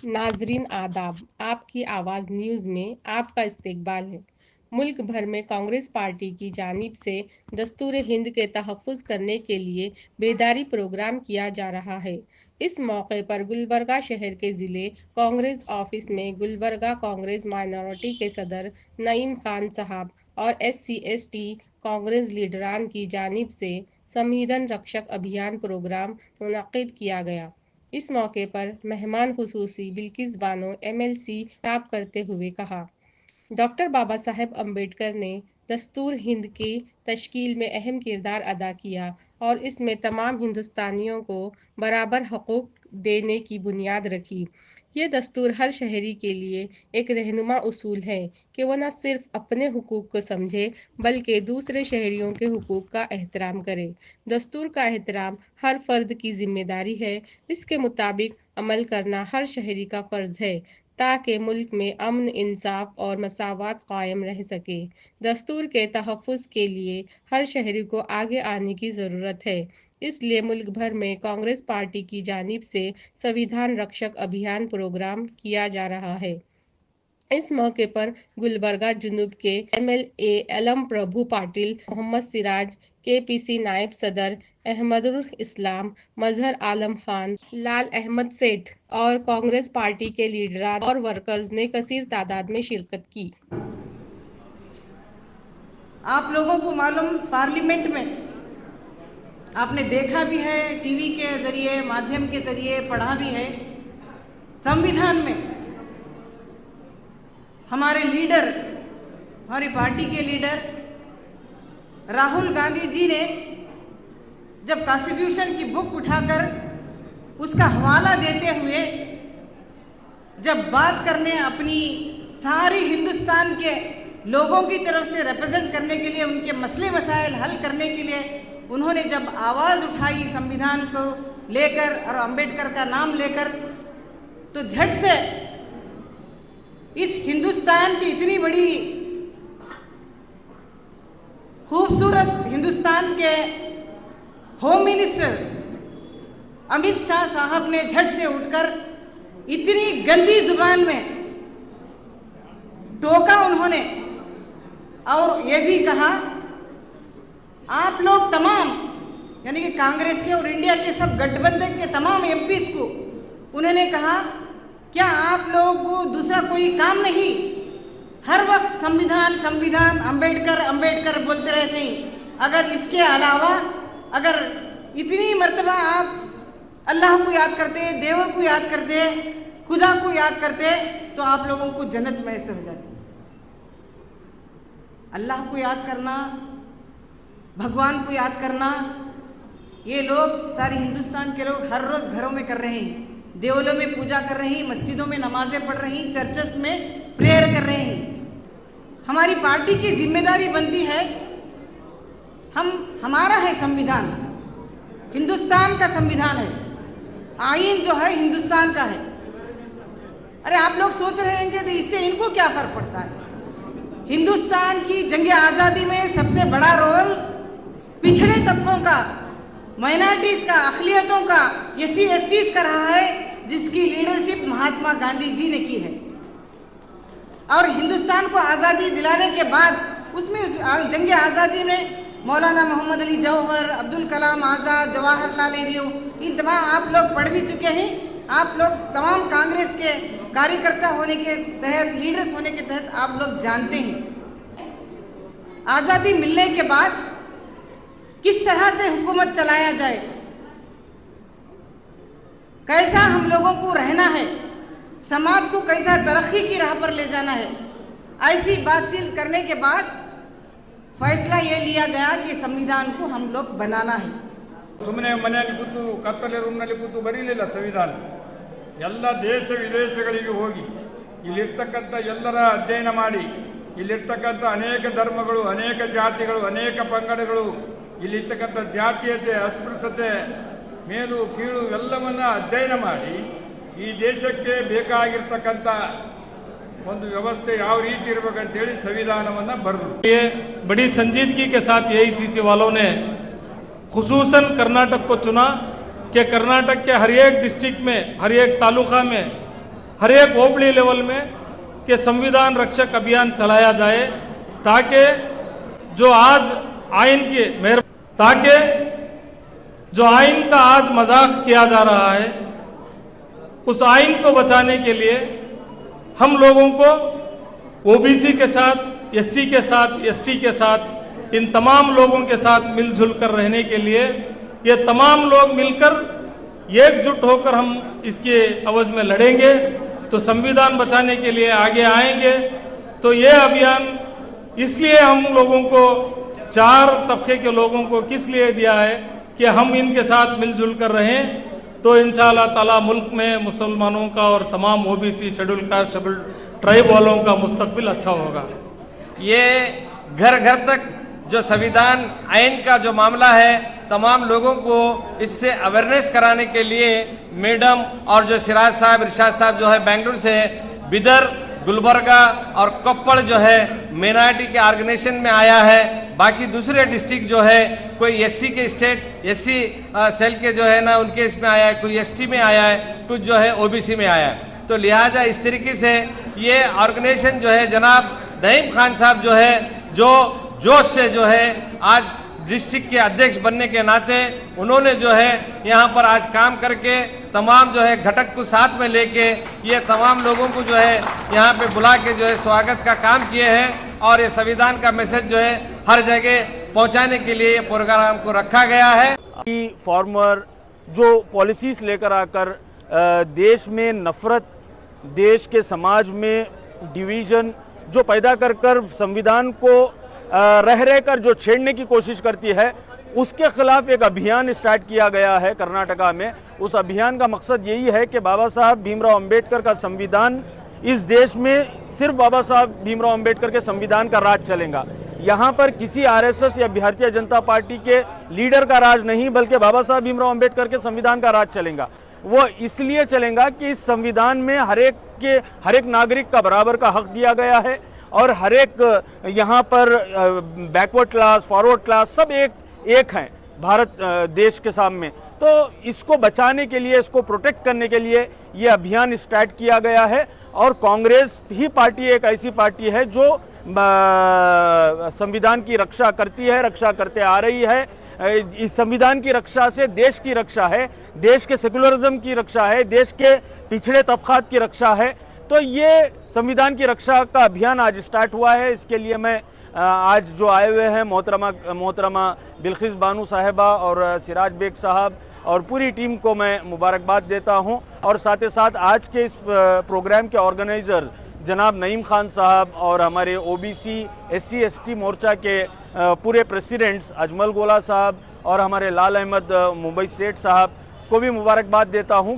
नाजरीन आदाब, आपकी आवाज़ न्यूज़ में आपका इस्तकबाल है। मुल्क भर में कांग्रेस पार्टी की जानिब से दस्तूर हिंद के तहफ़्फ़ुज़ करने के लिए बेदारी प्रोग्राम किया जा रहा है। इस मौके पर गुलबर्गा शहर के ज़िले कांग्रेस ऑफिस में गुलबर्गा कांग्रेस माइनॉरिटी के सदर नईम खान साहब और SC/ST कांग्रेस लीडरान की जानिब से संविधान रक्षक अभियान प्रोग्राम मुनक्किद किया गया। इस मौके पर मेहमान खुसूसी बिल्किस बानो MLC खिताब करते हुए कहा, डॉक्टर बाबा साहेब अम्बेडकर ने दस्तूर हिंद की तश्कील में अहम किरदार अदा किया और इसमें तमाम हिंदुस्तानियों को बराबर हकूक़ देने की बुनियाद रखी। ये दस्तूर हर शहरी के लिए एक रहनुमा उसूल है कि वह न सिर्फ अपने हुकूक को समझे बल्कि दूसरे शहरियों के हुकूक का एहतराम करे। दस्तूर का एहतराम हर फर्द की जिम्मेदारी है। इसके मुताबिक अमल करना हर शहरी का फ़र्ज़ है ताकि मुल्क में अमन, इंसाफ और मसावत कायम रह सके। दस्तूर के तहफ़्फ़ुज़ के लिए हर शहरी को आगे आने की ज़रूरत है। इसलिए मुल्क भर में कांग्रेस पार्टी की जानिब से संविधान रक्षक अभियान प्रोग्राम किया जा रहा है। इस मौके पर गुलबर्गा जुनूब के MLA अलम प्रभु पाटिल, मोहम्मद सिराज, KPC नायब सदर अहमदुल इस्लाम, मजहर आलम खान, लाल अहमद सेठ और कांग्रेस पार्टी के लीडरान और वर्कर्स ने कसीर तादाद में शिरकत की। आप लोगों को मालूम, पार्लियामेंट में आपने देखा भी है, टीवी के जरिए, माध्यम के जरिए पढ़ा भी है, संविधान में हमारे लीडर, हमारी पार्टी के लीडर राहुल गांधी जी ने जब कॉन्स्टिट्यूशन की बुक उठाकर उसका हवाला देते हुए जब बात करने, अपनी सारी हिंदुस्तान के लोगों की तरफ से रिप्रेजेंट करने के लिए, उनके मसले मसाइल हल करने के लिए उन्होंने जब आवाज़ उठाई संविधान को लेकर और अंबेडकर का नाम लेकर, तो झट से इस हिंदुस्तान की इतनी बड़ी खूबसूरत हिंदुस्तान के होम मिनिस्टर अमित शाह साहब ने झट से उठकर इतनी गंदी जुबान में टोका उन्होंने, और ये भी कहा, आप लोग तमाम, यानी कि कांग्रेस के और इंडिया के सब गठबंधन के तमाम MPs को उन्होंने कहा, क्या आप लोग को दूसरा कोई काम नहीं? हर वक्त संविधान संविधान, अंबेडकर अंबेडकर बोलते रहते हैं। अगर इसके अलावा अगर इतनी मर्तबा आप अल्लाह को याद करते, देवर को याद करते, खुदा को याद करते, तो आप लोगों को जन्नत मैसर हो जाती। अल्लाह को याद करना, भगवान को याद करना, ये लोग, सारे हिंदुस्तान के लोग हर रोज़ घरों में कर रहे हैं, देवलों में पूजा कर रहे हैं, मस्जिदों में नमाजें पढ़ रही हैं, चर्चेस में प्रेयर कर रहे हैं। हमारी पार्टी की जिम्मेदारी बनती है, हमारा है संविधान, हिंदुस्तान का संविधान है, आईन जो है हिंदुस्तान का है। अरे आप लोग सोच रहे हैं कि इससे इनको क्या फर्क पड़ता है? हिंदुस्तान की जंग आज़ादी में सबसे बड़ा रोल पिछड़े तबकों का, माइनॉरिटीज का, अक़लियतों का, SC/STs का रहा है, जिसकी लीडरशिप महात्मा गांधी जी ने की है। और हिंदुस्तान को आज़ादी दिलाने के बाद उसमें जंग आज़ादी में मौलाना मोहम्मद अली जौहर, अब्दुल कलाम आज़ाद, जवाहरलाल नेहरू, इन तमाम आप लोग पढ़ भी चुके हैं। आप लोग तमाम कांग्रेस के कार्यकर्ता होने के तहत, लीडर्स होने के तहत आप लोग जानते हैं आज़ादी मिलने के बाद किस तरह से हुकूमत चलाया जाए, कैसा हम लोगों को रहना है, समाज को कैसा तरक्की की राह पर ले जाना है। ऐसी बातचीत करने के बाद फैसला ये लिया गया कि संविधान को हम लोग बनाना है। ಸುಮ್ಮನೆ ಮನೆಯಲ್ಲಿ ಕೂತು ಕತ್ತಲೆ ರೂಮ್ನಲ್ಲಿ ಕೂತು ಬರೀಲಿಲ್ಲ ಸಂವಿಧಾನ. ಎಲ್ಲ ದೇಶ ವಿದೇಶಗಳಿಗೆ ಹೋಗಿ ಇಲ್ಲಿರ್ತಕ್ಕಂಥ ಎಲ್ಲರ ಅಧ್ಯಯನ ಮಾಡಿ, ಇಲ್ಲಿರ್ತಕ್ಕಂಥ ಅನೇಕ ಧರ್ಮಗಳು, ಅನೇಕ ಜಾತಿಗಳು, ಅನೇಕ ಪಂಗಡಗಳು, ಇಲ್ಲಿರ್ತಕ್ಕಂಥ ಜಾತೀಯತೆ, ಅಸ್ಪೃಶ್ಯತೆ, ಮೇಲು ಕೀಳು ಎಲ್ಲವನ್ನ ಅಧ್ಯಯನ ಮಾಡಿ ಈ ದೇಶಕ್ಕೆ ಬೇಕಾಗಿರ್ತಕ್ಕಂಥ ಒಂದು ವ್ಯವಸ್ಥೆ ಯಾವ ರೀತಿ ಇರಬೇಕಂತೇಳಿ ಸಂವಿಧಾನವನ್ನು ಬರೆದರು. बड़ी संजीदगी के साथ AICC वालों ने खुसूसन कर्नाटक को चुना कि कर्नाटक के हर एक डिस्ट्रिक्ट में, हर एक तालुका में, हर एक ओबड़ी लेवल में कि संविधान रक्षक अभियान चलाया जाए, ताकि जो आज आइन की ताकि जो आइन का आज मजाक किया जा रहा है, उस आइन को बचाने के लिए हम लोगों को ओबीसी के साथ, एससी के साथ, एसटी के साथ, इन तमाम लोगों के साथ मिलजुल कर रहने के लिए ये तमाम लोग मिलकर एकजुट होकर हम इसके अवज में लड़ेंगे, तो संविधान बचाने के लिए आगे आएंगे। तो ये अभियान इसलिए हम लोगों को, चार तबके के लोगों को किस लिए दिया है कि हम इनके साथ मिलजुल कर रहें, तो इंशाअल्लाह ताला मुल्क में मुसलमानों का और तमाम OBC, schedule caste, schedule tribe वालों का मुस्तकबिल अच्छा होगा। ये घर घर तक जो संविधान आइन का जो मामला है, तमाम लोगों को इससे अवेयरनेस कराने के लिए मैडम और जो सिराज साहब, इरशाद साहब जो है बेंगलुरु से, बिदर, गुलबर्गा और कोप्पड़ जो है माइनॉरिटी के ऑर्गेनाइजेशन में आया है। बाकी दूसरे डिस्ट्रिक्ट जो है, कोई एससी के स्टेट, एससी सेल के जो है ना उनके इसमें आया है, कोई एसटी में आया है, कुछ जो है ओबीसी में आया है। तो लिहाजा इस तरीके से ये ऑर्गेनाइजेशन जो है जनाब नईम खान साहब जो है, जो जोश से जो है आज डिस्ट्रिक्ट के अध्यक्ष बनने के नाते उन्होंने जो है यहाँ पर आज काम करके तमाम जो है घटक को साथ में लेके ये तमाम लोगों को जो है यहाँ पे बुला के जो है स्वागत का काम किए हैं, और ये संविधान का मैसेज जो है हर जगह पहुँचाने के लिए ये प्रोग्राम को रखा गया है। फॉर्मर जो पॉलिसीज लेकर आकर देश में नफरत, देश के समाज में डिवीजन जो पैदा कर संविधान को रह कर जो छेड़ने की कोशिश करती है, उसके खिलाफ एक अभियान स्टार्ट किया गया है कर्नाटका में। उस अभियान का मकसद यही है कि बाबा साहब भीमराव अंबेडकर का संविधान, इस देश में सिर्फ बाबा साहब भीमराव अंबेडकर के संविधान का राज चलेगा। यहाँ पर किसी आरएसएस या भारतीय जनता पार्टी के लीडर का राज नहीं, बल्कि बाबा साहब भीमराव अंबेडकर के संविधान का राज चलेगा। वो इसलिए चलेगा कि इस संविधान में हर एक नागरिक का बराबर का हक दिया गया है, और हर एक यहाँ पर बैकवर्ड क्लास, फॉरवर्ड क्लास सब एक हैं भारत देश के सामने। तो इसको बचाने के लिए, इसको प्रोटेक्ट करने के लिए ये अभियान स्टार्ट किया गया है। और कांग्रेस ही पार्टी एक ऐसी पार्टी है जो संविधान की रक्षा करती है, रक्षा करते आ रही है। इस संविधान की रक्षा से देश की रक्षा है, देश के सेकुलरिज्म की रक्षा है, देश के पिछड़े तबकात की रक्षा है। तो ये संविधान की रक्षा का अभियान आज स्टार्ट हुआ है। इसके लिए मैं आज जो आए हुए हैं मोहतरमा बिल्किस बानू साहिबा और सिराज बेग साहब और पूरी टीम को मैं मुबारकबाद देता हूं, और साथ ही साथ आज के इस प्रोग्राम के ऑर्गेनाइजर जनाब नईम खान साहब और हमारे ओबीसी, एससी, एसटी मोर्चा के पूरे प्रेसिडेंट्स अजमल गोला साहब और हमारे लाल अहमद मुंबई सेठ साहब को भी मुबारकबाद देता हूं।